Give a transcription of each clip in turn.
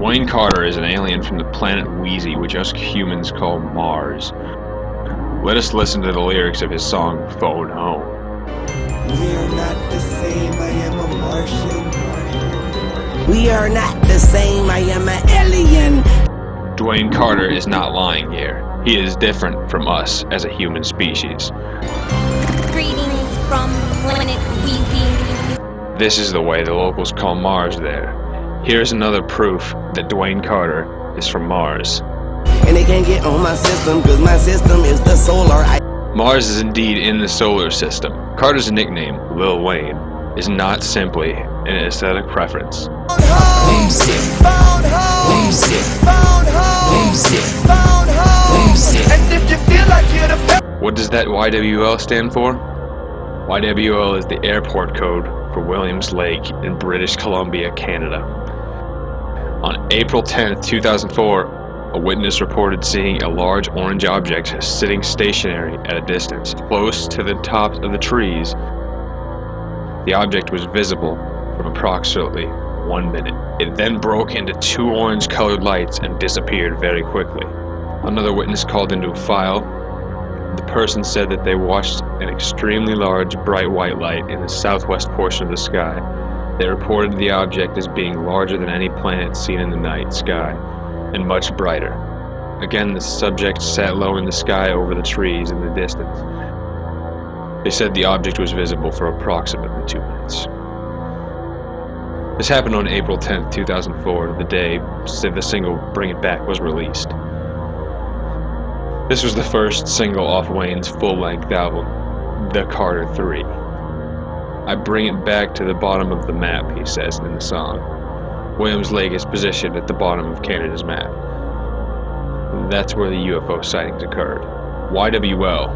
Dwayne Carter is an alien from the planet Wheezy, which us humans call Mars. Let us listen to the lyrics of his song, Phone Home. We are not the same, I am a Martian. We are not the same, I am an alien. Dwayne Carter is not lying here. He is different from us as a human species. Greetings from planet Wheezy. This is the way the locals call Mars there. Here's another proof that Dwayne Carter is from Mars. And they can't get on my system, cause my system is the solar. Mars is indeed in the solar system. Carter's nickname, Lil Wayne, is not simply an aesthetic preference. Phone home, phone home, phone home. And if you feel like you're the best. What does that YWL stand for? YWL is the airport code for Williams Lake in British Columbia, Canada. On April 10th, 2004, a witness reported seeing a large orange object sitting stationary at a distance, close to the tops of the trees. The object was visible from approximately 1 minute. It then broke into 2 orange-colored lights and disappeared very quickly. Another witness called into a file. The person said that they watched an extremely large, bright white light in the southwest portion of the sky. They reported the object as being larger than any planet seen in the night sky, and much brighter. Again, the subject sat low in the sky over the trees in the distance. They said the object was visible for approximately 2 minutes. This happened on April 10th, 2004, the day the single Bring It Back was released. This was the first single off Wayne's full-length album, The Carter 3. I bring it back to the bottom of the map, he says in the song. Williams Lake is positioned at the bottom of Canada's map. That's where the UFO sightings occurred. YWL,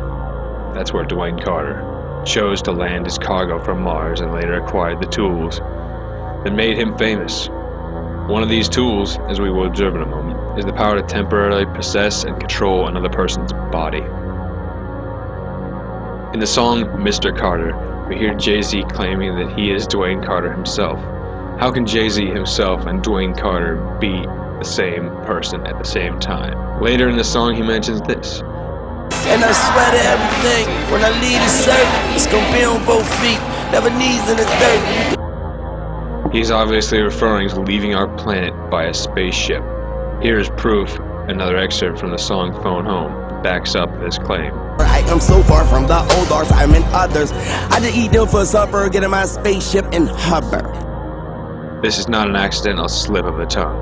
that's where Dwayne Carter chose to land his cargo from Mars and later acquired the tools that made him famous. One of these tools, as we will observe in a moment, is the power to temporarily possess and control another person's body. In the song Mr. Carter, we hear Jay-Z claiming that he is Dwayne Carter himself. How can Jay-Z himself and Dwayne Carter be the same person at the same time? Later in the song he mentions this. And I swear to everything, when I leave this earth, it's gonna be on both feet, never knees in the dirt. He's obviously referring to leaving our planet by a spaceship. Here is proof, another excerpt from the song Phone Home, that backs up this claim. I am so far from the old arts, I'm in others. I just eat them for supper, get in my spaceship and hover. This is not an accidental slip of the tongue.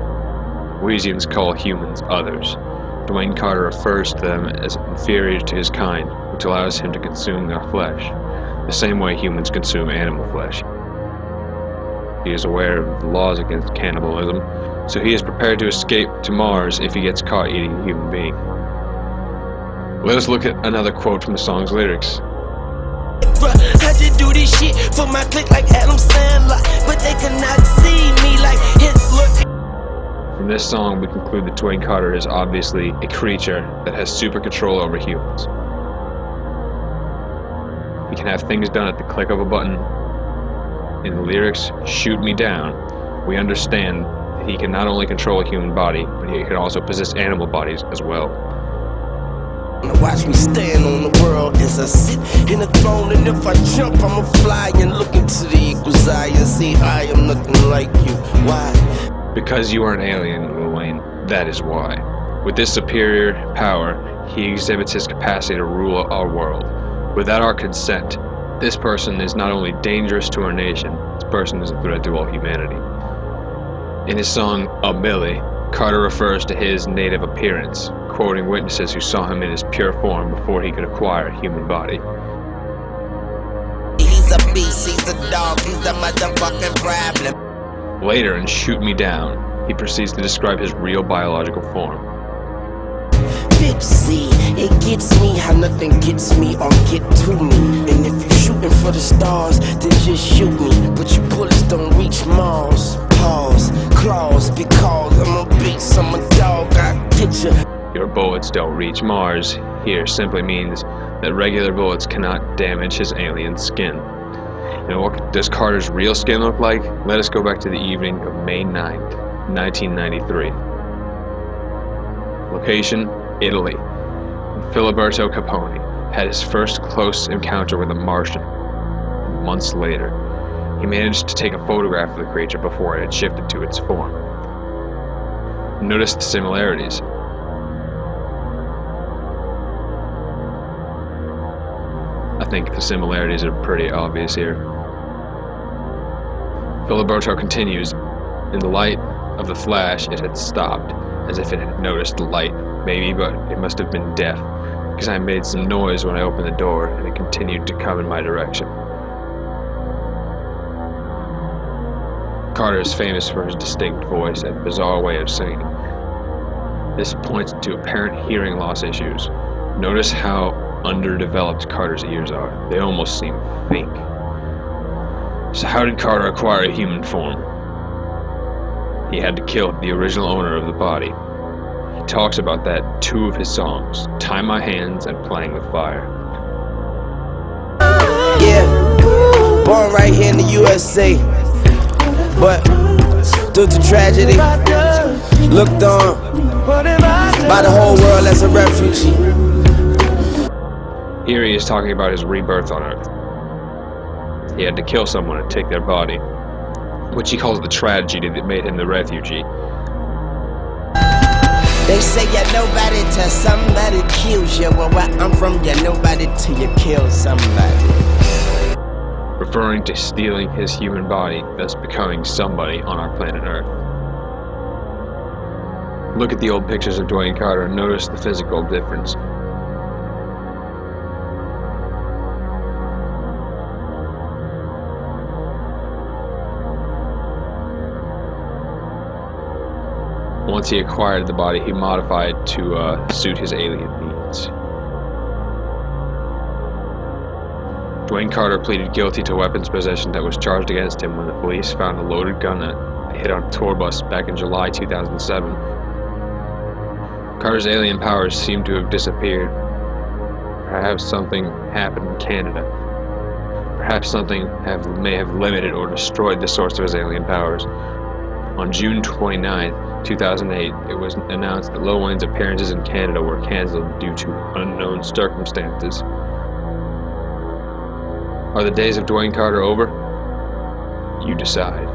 Wheezians call humans others. Dwayne Carter refers to them as inferior to his kind, which allows him to consume their flesh, the same way humans consume animal flesh. He is aware of the laws against cannibalism, so he is prepared to escape to Mars if he gets caught eating a human being. Let us look at another quote from the song's lyrics. I just do this shit for my clique like Adam Sandler, but they cannot see me like Hitler. From this song, we conclude that Dwayne Carter is obviously a creature that has super control over humans. He can have things done at the click of a button. In the lyrics, "Shoot Me Down," we understand that he can not only control a human body, but he can also possess animal bodies as well. Watch me stand on the world as I sit in the throne, and if I jump, I'ma fly and look into the eagle's eye and see I am nothing like you. Why? Because you are an alien, Lil Wayne, that is why. With this superior power, he exhibits his capacity to rule our world. Without our consent, this person is not only dangerous to our nation, this person is a threat to all humanity. In his song, A Millie, Carter refers to his native appearance, quoting witnesses who saw him in his pure form before he could acquire a human body. He's a beast, he's a dog, he's a motherfucking problem. Later in Shoot Me Down, he proceeds to describe his real biological form. Bitch, see, it gets me how nothing gets me or get to me. And if you're shooting for the stars, then just shoot me. But your bullets don't reach Mars. Pause, claws, because I'm a beast, I'm a dog, I get you. Your bullets don't reach Mars here simply means that regular bullets cannot damage his alien skin. You know, what does Carter's real skin look like? Let us go back to the evening of May 9th, 1993. Location, Italy. Filiberto Capone had his first close encounter with a Martian. Months later, he managed to take a photograph of the creature before it had shifted to its form. Notice the similarities. I think the similarities are pretty obvious here. Filiberto continues, in the light of the flash it had stopped, as if it had noticed the light, maybe, but it must have been deaf, because I made some noise when I opened the door and it continued to come in my direction. Carter is famous for his distinct voice and bizarre way of singing. This points to apparent hearing loss issues. Notice how underdeveloped Carter's ears are. They almost seem fake. So how did Carter acquire a human form? He had to kill the original owner of the body. He talks about that in 2 of his songs, Tie My Hands and Playing with Fire. Yeah, born right here in the USA, but due to tragedy, looked on by the whole world as a refugee. Here he is talking about his rebirth on Earth. He had to kill someone and take their body, which he calls the tragedy that made him the refugee. They say you're nobody till somebody kills you. Well, where I'm from, you're nobody till you kill somebody. Referring to stealing his human body, thus becoming somebody on our planet Earth. Look at the old pictures of Dwayne Carter and notice the physical difference. Once he acquired the body, he modified to suit his alien needs. Dwayne Carter pleaded guilty to weapons possession that was charged against him when the police found a loaded gun that hit on a tour bus back in July 2007. Carter's alien powers seem to have disappeared. Perhaps something happened in Canada. Perhaps something may have limited or destroyed the source of his alien powers. On June 29, 2008, it was announced that Lil Wayne's appearances in Canada were cancelled due to unknown circumstances. Are the days of Dwayne Carter over? You decide.